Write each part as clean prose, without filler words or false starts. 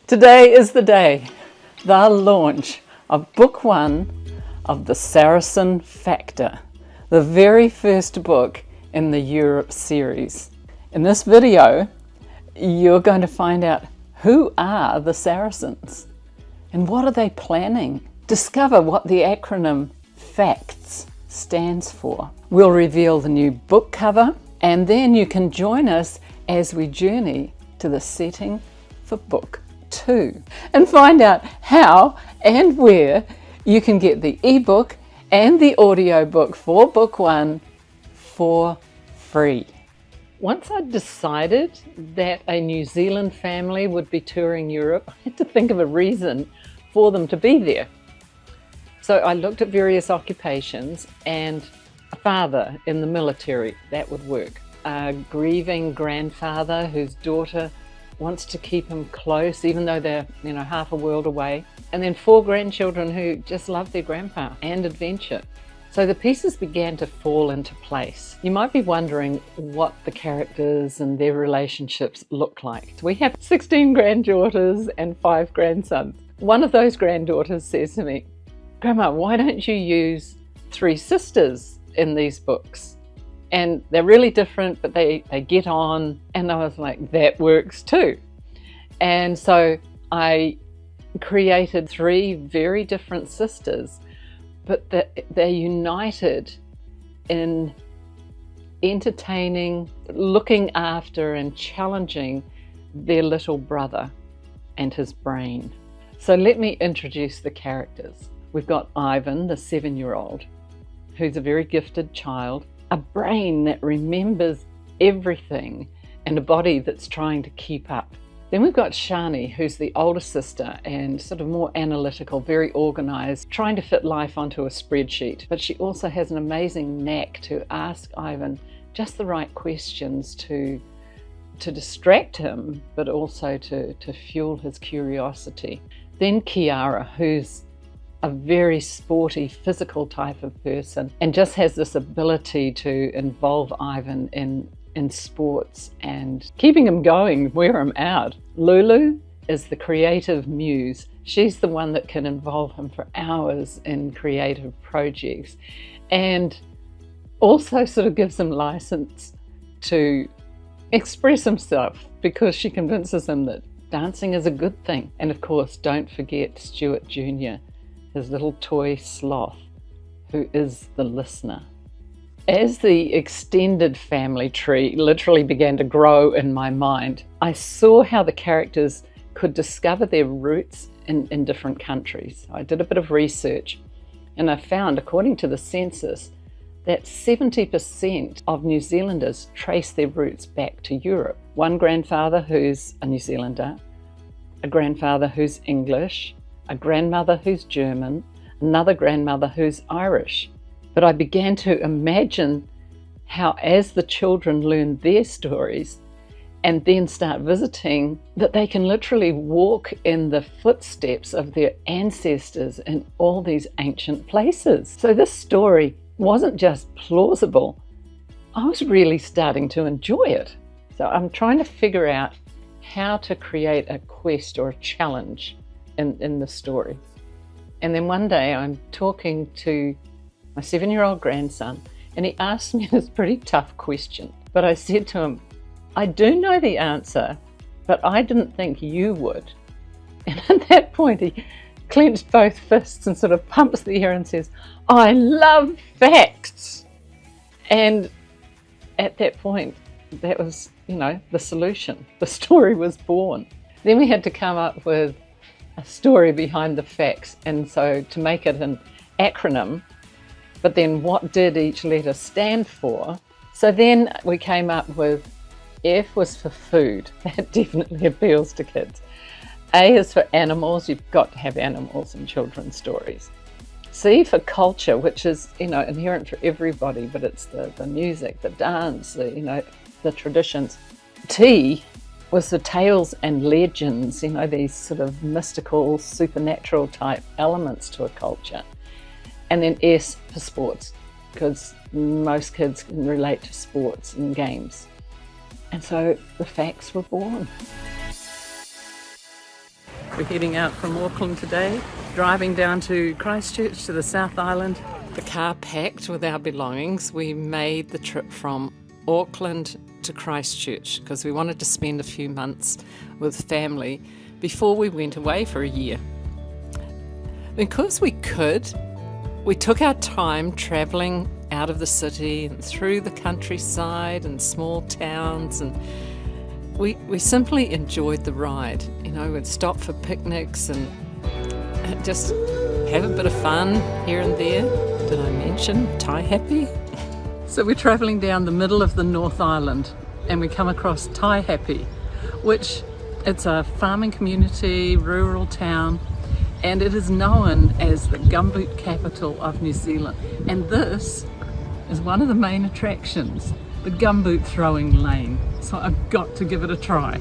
Today is the day, the launch of book one of the Sarason Factor, the very first book in the Europe series. In this video, you're going to find out who are the Saracens and what are they planning. Discover what the acronym FACTS stands for. We'll reveal the new book cover, and then you can join us as we journey to the setting for book 2 and find out how and where you can get the ebook and the audiobook for book 1 for free. Once I decided that a New Zealand family would be touring Europe, I had to think of a reason for them to be there. So I looked at various occupations, and a father in the military, that would work. A grieving grandfather whose daughter wants to keep him close even though they're half a world away. And then 4 grandchildren who just love their grandpa and adventure. So the pieces began to fall into place. You might be wondering what the characters and their relationships look like. So we have 16 granddaughters and 5 grandsons. One of those granddaughters says to me, "Grandma, why don't you use 3 sisters in these books? And they're really different, but they get on." And I was like, that works too. And so I created 3 very different sisters, but they're united in entertaining, looking after and challenging their little brother and his brain. So let me introduce the characters. We've got Ivan, the 7-year-old, who's a very gifted child, a brain that remembers everything and a body that's trying to keep up. Then we've got Shani, who's the older sister and sort of more analytical, very organized, trying to fit life onto a spreadsheet. But she also has an amazing knack to ask Ivan just the right questions to distract him, but also to fuel his curiosity. Then Kiara, who's a very sporty, physical type of person and just has this ability to involve Ivan in sports and keeping him going, wear him out. Lulu is the creative muse. She's the one that can involve him for hours in creative projects and also sort of gives him license to express himself because she convinces him that dancing is a good thing. And of course, don't forget Stuart Jr., his little toy sloth, who is the listener. As the extended family tree literally began to grow in my mind, I saw how the characters could discover their roots in different countries. I did a bit of research and I found, according to the census, that 70% of New Zealanders trace their roots back to Europe. One grandfather who's a New Zealander, a grandfather who's English, a grandmother who's German, another grandmother who's Irish. But I began to imagine how, as the children learn their stories and then start visiting, that they can literally walk in the footsteps of their ancestors in all these ancient places. So this story wasn't just plausible, I was really starting to enjoy it. So I'm trying to figure out how to create a quest or a challenge in the story. And then one day I'm talking to my 7-year-old grandson and he asked me this pretty tough question. But I said to him, "I do know the answer, but I didn't think you would." And at that point he clenched both fists and sort of pumps the air and says, "I love facts." And at that point, that was, the solution. The story was born. Then we had to come up with a story behind the facts, and so to make it an acronym, but then what did each letter stand for? So then we came up with F was for food. That definitely appeals to kids. A is for animals. You've got to have animals in children's stories. C for culture, which is inherent for everybody, but it's the music, the dance, the traditions. T was the tales and legends, these sort of mystical, supernatural type elements to a culture. And then S for sports, because most kids can relate to sports and games. And so the facts were born. We're heading out from Auckland today, driving down to Christchurch to the South Island. The car packed with our belongings, we made the trip from Auckland to Christchurch because we wanted to spend a few months with family before we went away for a year. Because we could, we took our time travelling out of the city and through the countryside and small towns, and we simply enjoyed the ride. You know, we'd stop for picnics and just have a bit of fun here and there. Did I mention Taihape? So we're travelling down the middle of the North Island and we come across Taihape, which it's a farming community, rural town, and it is known as the gumboot capital of New Zealand. And this is one of the main attractions, the gumboot throwing lane. So I've got to give it a try.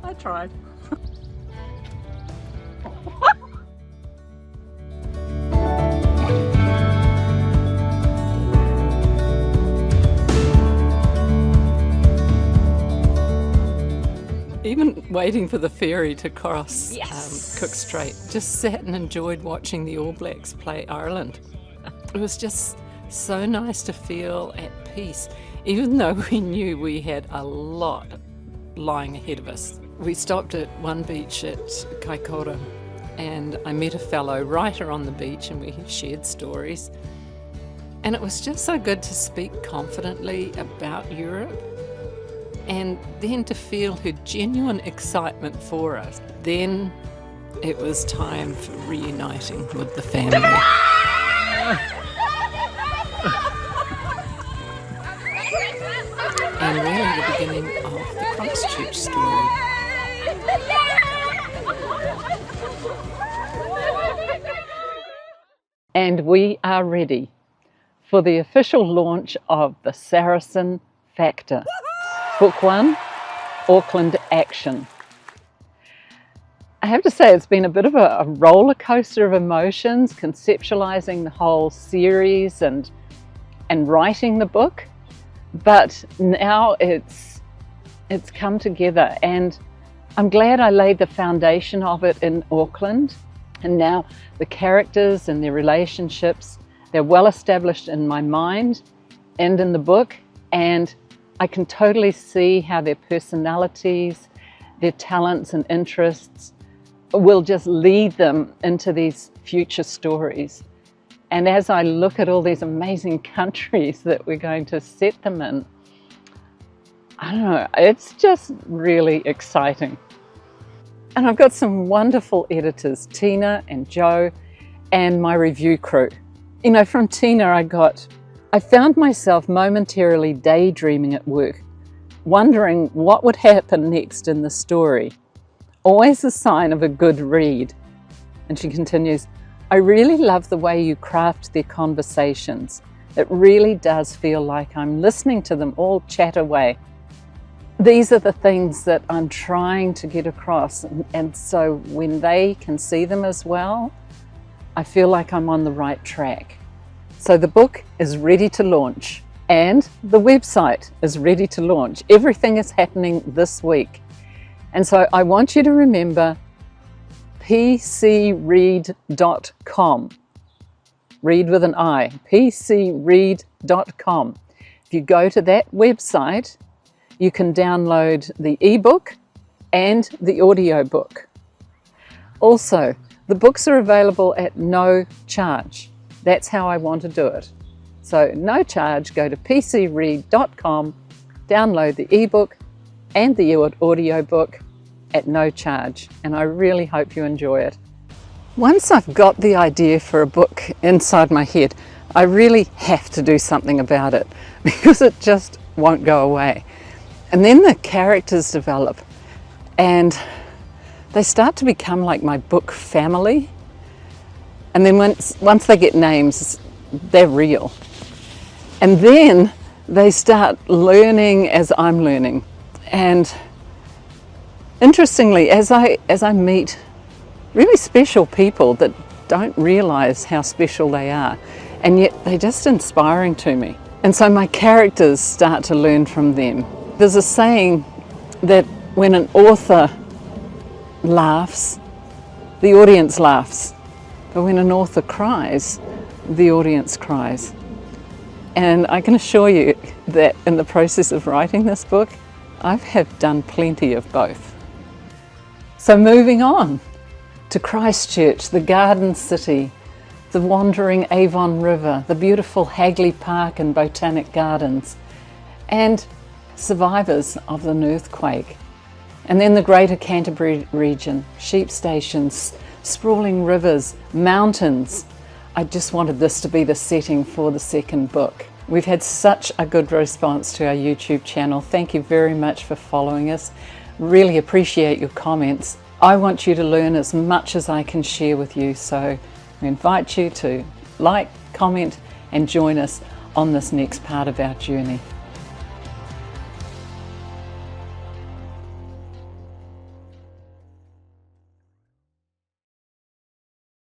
I tried. Even waiting for the ferry to cross Cook Strait, just sat and enjoyed watching the All Blacks play Ireland. It was just so nice to feel at peace, even though we knew we had a lot lying ahead of us. We stopped at one beach at Kaikoura and I met a fellow writer on the beach and we shared stories. And it was just so good to speak confidently about Europe and then to feel her genuine excitement for us. Then it was time for reuniting with the family. And really the beginning of the Christchurch story. And we are ready for the official launch of the Sarason Factor. Book 1, Auckland Action. I have to say it's been a bit of a roller coaster of emotions, conceptualizing the whole series and writing the book, but now it's come together and I'm glad I laid the foundation of it in Auckland, and now the characters and their relationships, they're well established in my mind and in the book, and I can totally see how their personalities, their talents and interests will just lead them into these future stories. And as I look at all these amazing countries that we're going to set them in, I don't know, it's just really exciting. And I've got some wonderful editors, Tina and Joe, and my review crew. You know, from Tina I found myself momentarily daydreaming at work, wondering what would happen next in the story. Always a sign of a good read. And she continues, I really love the way you craft their conversations. It really does feel like I'm listening to them all chat away. These are the things that I'm trying to get across, and so when they can see them as well, I feel like I'm on the right track. So the book is ready to launch and the website is ready to launch. Everything is happening this week. And so I want you to remember pcreid.com. Read with an I, pcreid.com. If you go to that website, you can download the ebook and the audiobook. Also, the books are available at no charge. That's how I want to do it. So no charge, go to pcreid.com, download the ebook and the audiobook at no charge, and I really hope you enjoy it. Once I've got the idea for a book inside my head, I really have to do something about it because it just won't go away. And then the characters develop and they start to become like my book family. And then once they get names, they're real. And then they start learning as I'm learning. And interestingly, as I meet really special people that don't realize how special they are, and yet they're just inspiring to me. And so my characters start to learn from them. There's a saying that when an author laughs, the audience laughs. But when an author cries, the audience cries. And I can assure you that in the process of writing this book, I have done plenty of both. So moving on to Christchurch, the Garden City, the wandering Avon River, the beautiful Hagley Park and Botanic Gardens, and survivors of an earthquake. And then the Greater Canterbury region, sheep stations, sprawling rivers, mountains. I just wanted this to be the setting for the second book. We've had such a good response to our YouTube channel. Thank you very much for following us. Really appreciate your comments. I want you to learn as much as I can share with you, so I invite you to like, comment and join us on this next part of our journey.